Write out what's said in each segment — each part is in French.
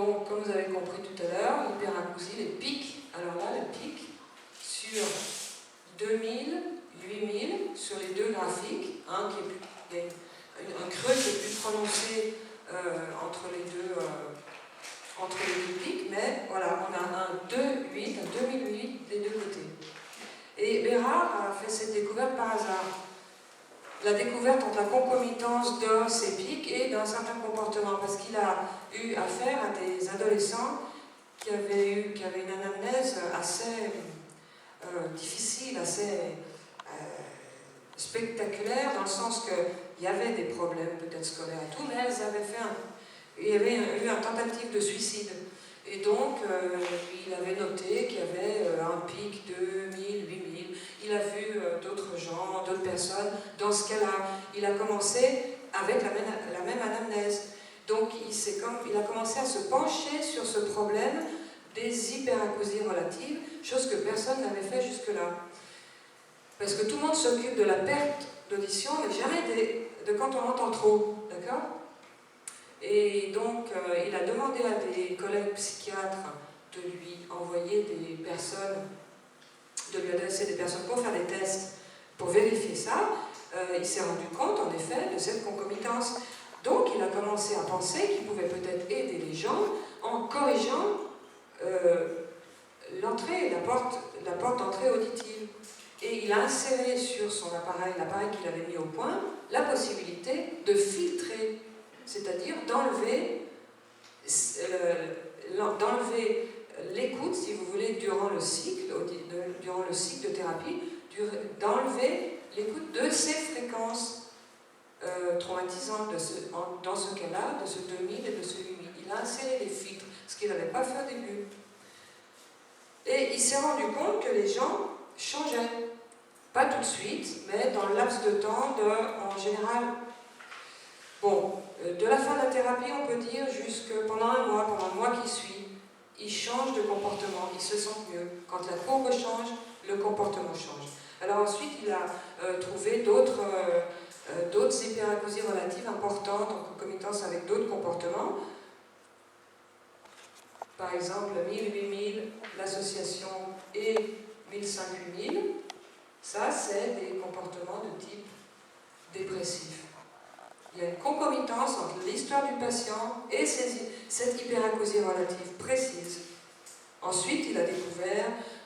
Donc, comme vous avez compris tout à l'heure, l'hyperacousie, les pics, alors là, les pics, sur 2000, 8000, sur les deux graphiques, hein, il y a un creux qui est plus prononcé entre les deux pics, mais voilà, on a un 2,8, un 2008 des deux côtés. Et Bérard a fait cette découverte par hasard. La découverte entre la concomitance de ces pics et d'un certain comportement, parce qu'il a eu affaire à des adolescents qui avaient une anamnèse assez difficile, assez spectaculaire, dans le sens qu'il y avait des problèmes peut-être scolaires et tout, mais elles avaient il y avait eu une tentative de suicide. Et donc, il avait noté qu'il y avait un pic de 1000, 8000. Il a vu d'autres gens, d'autres personnes. Dans ce cas-là, il a commencé avec la même anamnèse. Donc, il a commencé à se pencher sur ce problème des hyperacousies relatives, chose que personne n'avait fait jusque-là. Parce que tout le monde s'occupe de la perte d'audition, mais jamais de quand on entend trop, d'accord? Et donc, il a demandé à des collègues psychiatres de lui envoyer des personnes, de lui adresser des personnes pour faire des tests, pour vérifier ça. Il s'est rendu compte, en effet, de cette concomitance. Donc, il a commencé à penser qu'il pouvait peut-être aider les gens en corrigeant la porte d'entrée auditive. Et il a inséré sur son appareil, l'appareil qu'il avait mis au point, la possibilité de filtrer, c'est-à-dire d'enlever l'écoute, si vous voulez, durant le cycle de thérapie, d'enlever l'écoute de ces fréquences traumatisantes dans ce cas-là, de ce 2000 et de ce 8000. Il a inséré des filtres, ce qu'il n'avait pas fait au début. Et il s'est rendu compte que les gens changeaient. Pas tout de suite, mais dans le laps de temps en général. Bon, de la fin de la thérapie, on peut dire pendant le mois qui suit, ils changent de comportement, ils se sentent mieux. Quand la courbe change, le comportement change. Alors ensuite, il a trouvé d'autres hyperacousies relatives importantes en concomitance avec d'autres comportements. Par exemple, 1000, 8000, l'association et 1005, 8000. Ça, c'est des comportements de type dépressif. Il y a une concomitance entre l'histoire du patient et cette hyperacousie relative précise. Ensuite, il a découvert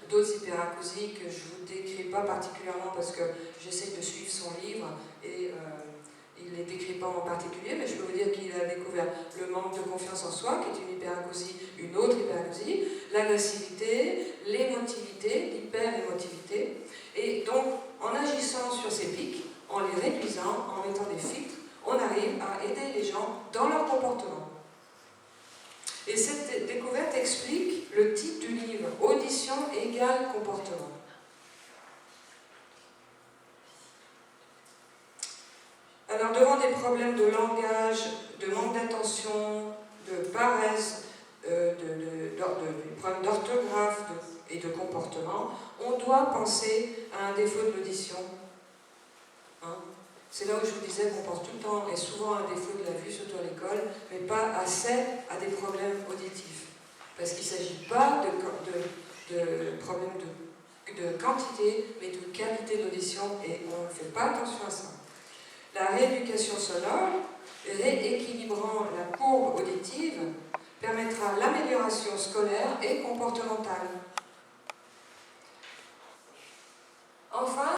d'autres hyperacousies que je ne vous décris pas particulièrement parce que j'essaie de suivre son livre et il ne les décrit pas en particulier, mais je peux vous dire qu'il a découvert le manque de confiance en soi, qui est une hyperacousie, une autre hyperacousie, l'agressivité, l'émotivité, l'hyper-émotivité. Et donc, en agissant sur ces pics, en les réduisant, en mettant des filtres, on arrive à aider les gens dans leur comportement. Et cette découverte explique le titre du livre, Audition égale comportement. Alors, devant des problèmes de langage, de manque d'attention, de paresse, des problèmes d'orthographe et de comportement, on doit penser à un défaut de l'audition. Hein? C'est là où je vous disais qu'on pense tout le temps et souvent à un défaut de la vue, surtout à l'école, mais pas assez à des problèmes auditifs. Parce qu'il ne s'agit pas de problèmes de quantité, mais de qualité d'audition, et on ne fait pas attention à ça. La rééducation sonore, rééquilibrant la courbe auditive, permettra l'amélioration scolaire et comportementale. Enfin,